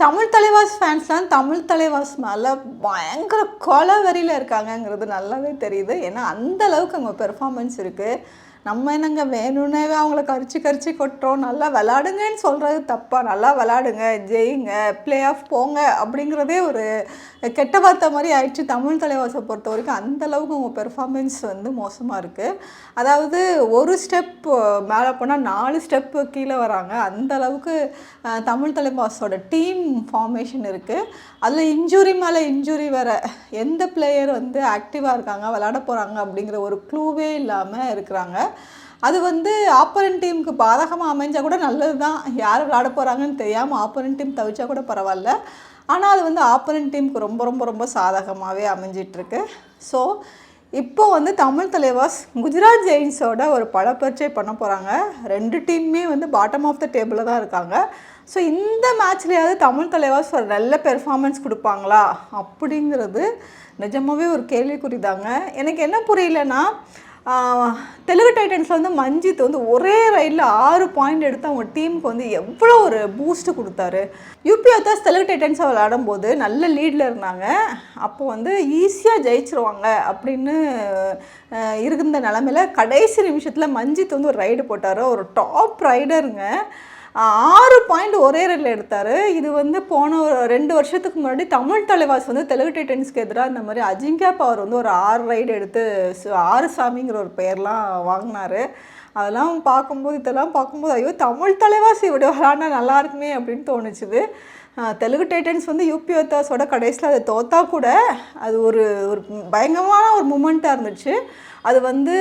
தமிழ் தலைவாஸ் ஃபேன்ஸ்லாம் தமிழ் தலைவாஸ் மேலே பயங்கர கொலவெறியில் இருக்காங்கங்கிறது நல்லாவே தெரியுது. ஏன்னா அந்த அளவுக்கு அவங்க பெர்ஃபார்மன்ஸ் இருக்குது. நம்ம என்னங்க வேணும்னே அவங்கள கரிச்சு கொட்டுறோம். நல்லா விளாடுங்கன்னு சொல்கிறது தப்பா? நல்லா விளாடுங்க, ஜெயிங்க, ப்ளே ஆஃப் போங்க அப்படிங்கிறதே ஒரு கெட்ட வார்த்தை மாதிரி ஆயிடுச்சு தமிழ் தலைவாசை பொறுத்த வரைக்கும். அந்தளவுக்கு அவங்க பெர்ஃபார்மன்ஸ் வந்து மோசமாக இருக்குது. அதாவது ஒரு ஸ்டெப் மேலே போனால் 4 ஸ்டெப்பு கீழே வராங்க. அந்தளவுக்கு தமிழ் தலைவாஸோட டீம் ஃபார்மேஷன் இருக்குது. அதில் இன்ஜுரி மேலே இன்ஜுரி வேறு. எந்த பிளேயர் வந்து ஆக்டிவாக இருக்காங்க, விளாட போகிறாங்க அப்படிங்கிற ஒரு க்ளூவே இல்லாமல் இருக்கிறாங்க. அது வந்து ஆப்போனன்ட் டீமுக்கு பாதகமாக அமைஞ்சால் கூட நல்லது தான். யார் விளாட போகிறாங்கன்னு தெரியாமல் ஆப்போனன்ட் டீம் தவிச்சா கூட பரவாயில்ல. ஆனால் அது வந்து ஆப்போனன்ட் டீமுக்கு ரொம்ப ரொம்ப ரொம்ப சாதகமாகவே அமைஞ்சிட்ருக்கு. ஸோ இப்போ வந்து தமிழ் தலைவாஸ் குஜராத் ஜெயின்ஸோட ஒரு பலப்பரீட்சை பண்ண போகிறாங்க. 2 டீமுமே வந்து பாட்டம் ஆஃப் த டேபிளில் தான் இருக்காங்க. ஸோ இந்த மேட்ச்லேயாவது தமிழ் தலைவாஸ் ஒரு நல்ல பெர்ஃபார்மன்ஸ் கொடுப்பாங்களா அப்படிங்கிறது நிஜமாகவே ஒரு கேள்விக்குறி தாங்க. எனக்கு என்ன புரியலன்னா, தெலுங்கு டைட்டன்ஸில் வந்து மஞ்சித் வந்து ஒரே ரைடில் 6 பாயிண்ட் எடுத்து அவங்க டீமுக்கு வந்து எவ்வளோ ஒரு பூஸ்ட்டு கொடுத்தாரு. யூபி யோத்தாஸ் தெலுங்கு டைட்டன்ஸை விளையாடும்போது நல்ல லீடில் இருந்தாங்க. அப்போ வந்து ஈஸியாக ஜெயிச்சிருவாங்க அப்படின்னு இருந்த நிலமையில் கடைசி நிமிஷத்தில் மஞ்சித் வந்து ஒரு ரைடு போட்டார். ஒரு டாப் ரைடருங்க. 6 பாயிண்ட் ஒரே ரைடில் எடுத்தார். இது வந்து போன 2 வருஷத்துக்கு முன்னாடி தமிழ் தலைவாஸ் வந்து தெலுங்கு டைட்டன்ஸ்க்கு எதிராக இந்த மாதிரி அஜிங்கியா பவர் வந்து ஒரு 6 ரைடு எடுத்து 6 சாமிங்கிற ஒரு பெயர்லாம் வாங்கினார். அதெல்லாம் பார்க்கும்போது இதெல்லாம் பார்க்கும்போது ஐயோ தமிழ் தலைவாஸ் இப்படி விளாண்டா நல்லா இருக்குமே அப்படின்னு தோணுச்சுது. தெலுங்கு டைட்டன்ஸ் வந்து யூபி யோத்தாஸோட கடைசியில் அதை தோத்தா கூட அது ஒரு பயங்கரமான ஒரு மூமெண்ட்டாக இருந்துச்சு. அது வந்து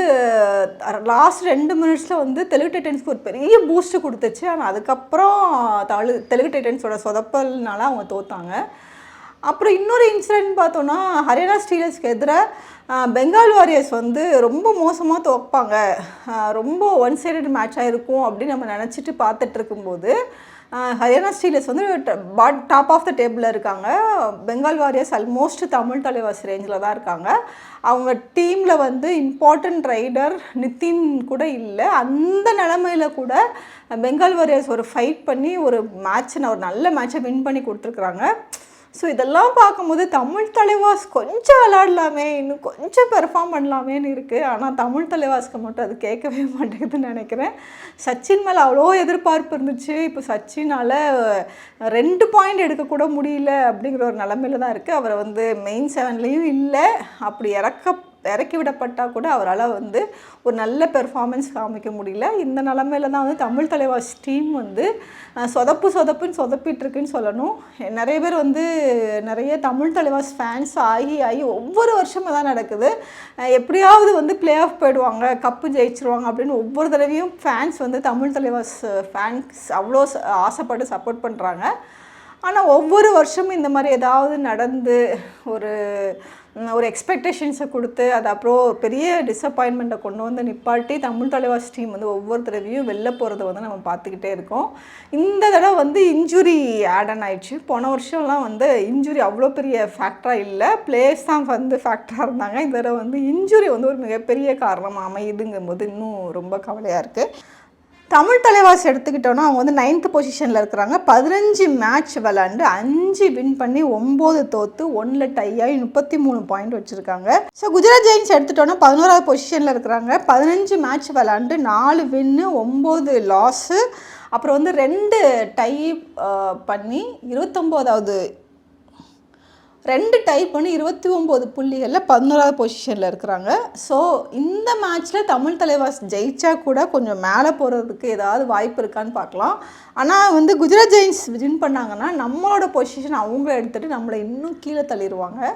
லாஸ்ட் 2 மினிட்ஸில் வந்து தெலுங்கு டைட்டன்ஸ்க்கு ஒரு பெரிய பூஸ்ட்டு கொடுத்துச்சு. ஆனால் அதுக்கப்புறம் தெலுங்கு டைட்டன்ஸோட சொதப்பல்னால அவங்க தோத்தாங்க. அப்புறம் இன்னொரு இன்சிடென்ட் பார்த்தோன்னா, ஹரியானா ஸ்டீலர்ஸ்க்கு எதிராக பெங்கால் வாரியர்ஸ் வந்து ரொம்ப மோசமாக தோற்பாங்க, ரொம்ப ஒன் சைடட் மேட்சாக இருக்கும் அப்படின்னு நம்ம நினச்சிட்டு பார்த்துட்டு இருக்கும்போது ஹரியானா ஸ்டீலர்ஸ் வந்து டாப் ஆஃப் த டேபிளில் இருக்காங்க. பெங்கால் வாரியர்ஸ் ஆல்மோஸ்ட் தமிழ் தலைவாஸ் ரேஞ்சில் தான் இருக்காங்க. அவங்க டீமில் வந்து இம்பார்ட்டண்ட் ரைடர் நிதின் கூட இல்லை. அந்த நிலமையில் கூட பெங்கால் வாரியர்ஸ் ஒரு ஃபைட் பண்ணி ஒரு நல்ல மேட்சை வின் பண்ணி கொடுத்துருக்குறாங்க. ஸோ இதெல்லாம் பார்க்கும்போது தமிழ் தலைவாஸ் கொஞ்சம் விளாடலாமே, இன்னும் கொஞ்சம் பெர்ஃபார்ம் பண்ணலாமேன்னு இருக்குது. ஆனால் தமிழ் தலைவாஸ்க்கு மட்டும் அது கேட்கவே மாட்டேங்குதுன்னு நினைக்கிறேன். சச்சின் மேலே அவ்வளோ எதிர்பார்ப்பு இருந்துச்சு. இப்போ சச்சினால் 2 பாயிண்ட் எடுக்கக்கூட முடியல அப்படிங்கிற ஒரு நிலமையில தான் இருக்குது. அவரை வந்து மெயின் 7லேயும் இல்லை. அப்படி இறக்கி விடப்பட்டால் கூட அவரால் வந்து ஒரு நல்ல பெர்ஃபார்மன்ஸ் காமிக்க முடியல. இந்த நிலமையில தான் வந்து தமிழ் தலைவாஸ் டீம் வந்து சொதப்புன்னு சொதப்பிட்டுருக்குன்னு சொல்லணும். நிறைய பேர் வந்து நிறைய தமிழ் தலைவாஸ் ஃபேன்ஸ் ஆகி ஒவ்வொரு வருஷமும் தான் நடக்குது. எப்படியாவது வந்து ப்ளே ஆஃப் போயிடுவாங்க, கப்பு ஜெயிச்சிருவாங்க அப்படின்னு ஒவ்வொரு தடவையும் ஃபேன்ஸ் வந்து தமிழ் தலைவாஸ் ஃபேன்ஸ் அவ்வளோ ஆசைப்பட்டு சப்போர்ட் பண்ணுறாங்க. ஆனால் ஒவ்வொரு வருஷமும் இந்த மாதிரி ஏதாவது நடந்து ஒரு எக்ஸ்பெக்டேஷன்ஸை கொடுத்து அது அப்புறம் பெரிய டிஸப்பாயின்மெண்ட்டை கொண்டு வந்து நிப்பாட்டி தமிழ் தலைவாஸ் டீம் வந்து ஒவ்வொரு தடவையும் வெளில போகிறத வந்து நம்ம பார்த்துக்கிட்டே இருக்கோம். இந்த தடவை வந்து இன்ஜுரி ஆட் ஆன் ஆயிடுச்சு. போன வருஷம்லாம் வந்து இன்ஜுரி அவ்வளோ பெரிய ஃபேக்டராக இல்லை, பிளேயர்ஸ் தான் வந்து ஃபேக்டராக இருந்தாங்க. இந்த தடவை வந்து இன்ஜுரி வந்து ஒரு மிகப்பெரிய காரணமாக அமையுதுங்கும்போது இன்னும் ரொம்ப கவலையாக இருக்குது. தமிழ் தலைவாஸ் எடுத்துக்கிட்டோன்னா அவங்க வந்து 9th பொசிஷனில் இருக்கிறாங்க. 15 மேட்ச் விளாண்டு 5 வின் பண்ணி 9 தோற்று 1 டை ஆகி 33 பாயிண்ட் வச்சுருக்காங்க. ஸோ குஜராத் ஜெயின்ஸ் எடுத்துட்டோன்னா 11வது பொசிஷனில் இருக்கிறாங்க. 15 மேட்ச் விளாண்டு 4 வின்னு 9 லாஸு. அப்புறம் வந்து 2 டை பண்ணி 29 புள்ளிகளில் 11வது பொசிஷனில் இருக்கிறாங்க. ஸோ இந்த மேட்ச்சில் தமிழ் தலைவாஸ் ஜெயிச்சா கூட கொஞ்சம் மேலே போகிறதுக்கு ஏதாவது வாய்ப்பு இருக்கான்னு பார்க்கலாம். ஆனால் வந்து குஜராத் ஜெயின்ஸ் வின் பண்ணாங்கன்னா நம்மளோட பொசிஷன் அவங்க எடுத்துகிட்டு நம்மளை இன்னும் கீழே தள்ளிடுவாங்க.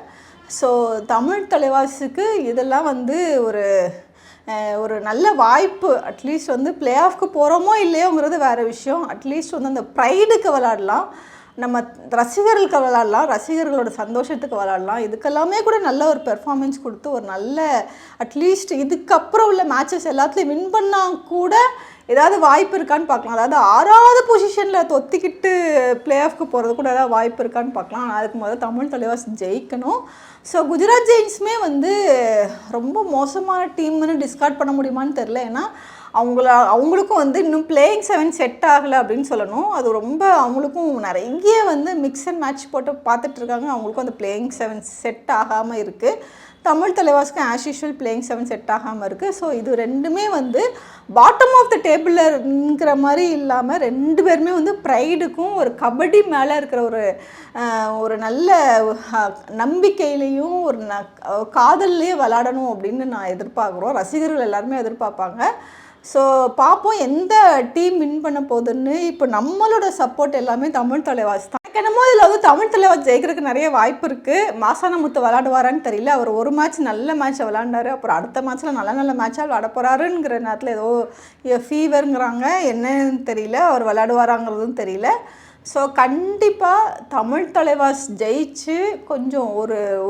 ஸோ தமிழ் தலைவாஸுக்கு இதெல்லாம் வந்து ஒரு நல்ல வாய்ப்பு. அட்லீஸ்ட் வந்து ப்ளே ஆஃப்க்கு போகிறோமோ இல்லையோங்கிறது வேறு விஷயம். அட்லீஸ்ட் வந்து அந்த ப்ரைடுக்கு விளாடலாம், நம்ம ரசிகர்களுக்கு விளாடலாம், ரசிகர்களோட சந்தோஷத்துக்கு விளாடலாம். இதுக்கெல்லாமே கூட நல்ல ஒரு பெர்ஃபார்மன்ஸ் கொடுத்து ஒரு நல்ல அட்லீஸ்ட் இதுக்கப்புறம் உள்ள மேட்சஸ் எல்லாத்துலேயும் வின் பண்ணால் கூட ஏதாவது வாய்ப்பு இருக்கான்னு பார்க்கலாம். அதாவது 6வது பொசிஷனில் தொத்திக்கிட்டு பிளே ஆஃப்க்கு போகிறது கூட ஏதாவது வாய்ப்பு இருக்கான்னு பார்க்கலாம். ஆனால் அதுக்கு முதல்ல தமிழ் தலைவாஸ் ஜெயிக்கணும். ஸோ குஜராத் ஜெயின்ஸுமே வந்து ரொம்ப மோசமான டீம்னு டிஸ்கார்ட் பண்ண முடியுமான்னு தெரில. ஏன்னா அவங்களுக்கும் வந்து இன்னும் பிளேயிங் 7 செட் ஆகலை அப்படின்னு சொல்லணும். அது ரொம்ப அவங்களுக்கும் நிறைய வந்து மிக்ஸ் அண்ட் மேட்ச் போட்டு பார்த்துட்ருக்காங்க. அவங்களுக்கும் அந்த பிளேயிங் 7 செட் ஆகாமல் இருக்குது. தமிழ் தலைவாஸ்க்கு ஆஸ் யூஷுவல் பிளேயிங் 7 செட் ஆகாமல் இருக்குது. ஸோ இது ரெண்டுமே வந்து பாட்டம் ஆஃப் த டேபிள்ங்கிற மாதிரி இல்லாமல் 2 பேருமே வந்து ப்ரைடுக்கும் ஒரு கபடி மேலே இருக்கிற ஒரு நல்ல நம்பிக்கையிலையும் ஒரு காதல்லையும் விளாடணும் அப்படின்னு நான் எதிர்பார்க்குறோம். ரசிகர்கள் எல்லாருமே எதிர்பார்ப்பாங்க. ஸோ பார்ப்போம் எந்த டீம் வின் பண்ண போகுதுன்னு. இப்போ நம்மளோட சப்போர்ட் எல்லாமே தமிழ் தலைவாஸ் தான். என்னமோ இதில் வந்து தமிழ் தலைவாஸ் ஜெயிக்கிறதுக்கு நிறைய வாய்ப்பு இருக்குது. மாசானமுத்து விளாடுவாரான்னு தெரியல. அவர் ஒரு மேட்ச் நல்ல மேட்ச்சை விளாண்டாரு, அப்புறம் அடுத்த மேட்ச்சில் நல்ல மேட்சாக விளாட போகிறாருங்கிற நேரத்தில் ஏதோ ஃபீவருங்கிறாங்க, என்னன்னு தெரியல. அவர் விளாடுவாராங்கிறதும் தெரியல. ஸோ கண்டிப்பாக தமிழ் தலைவாஸ் ஜெயிச்சு கொஞ்சம்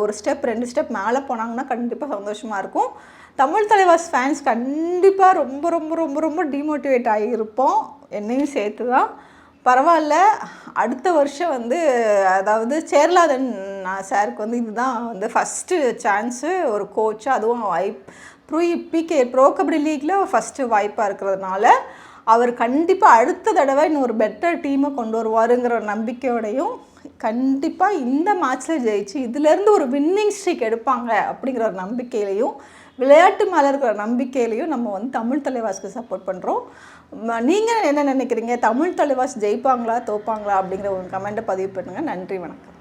ஒரு ஸ்டெப் 2 ஸ்டெப் மேலே போனாங்கன்னா கண்டிப்பாக சந்தோஷமாக இருக்கும். தமிழ் தலைவாஸ் ஃபேன்ஸ் கண்டிப்பாக ரொம்ப ரொம்ப ரொம்ப ரொம்ப டிமோட்டிவேட் ஆகியிருப்போம், என்னையும் சேர்த்து தான். பரவாயில்ல, அடுத்த வருஷம் வந்து அதாவது சேர்லாதன் சாருக்கு வந்து இதுதான் வந்து ஃபஸ்ட்டு சான்ஸு ஒரு கோச்சு, அதுவும் ப்ரோ கபடி லீக்கில் ஃபஸ்ட்டு வாய்ப்பாக இருக்கிறதுனால அவர் கண்டிப்பாக அடுத்த தடவை இன்னொரு பெட்டர் டீமை கொண்டு வருவாருங்கிற நம்பிக்கையோடையும் கண்டிப்பாக இந்த மேட்ச்சில் ஜெயிச்சு இதிலேருந்து ஒரு வின்னிங் ஸ்ட்ரீக் எடுப்பாங்க அப்படிங்கிற ஒரு நம்பிக்கையிலையும் விளையாட்டு மேலே இருக்கிற நம்பிக்கையிலையும் நம்ம வந்து தமிழ் தலைவாஸ்க்கு சப்போர்ட் பண்ணுறோம். நீங்கள் என்ன நினைக்கிறீங்க? தமிழ் தலைவாஸ் ஜெயிப்பாங்களா தோப்பாங்களா அப்படிங்கிற ஒரு கமெண்ட்டை பதிவு பண்ணுங்கள். நன்றி, வணக்கம்.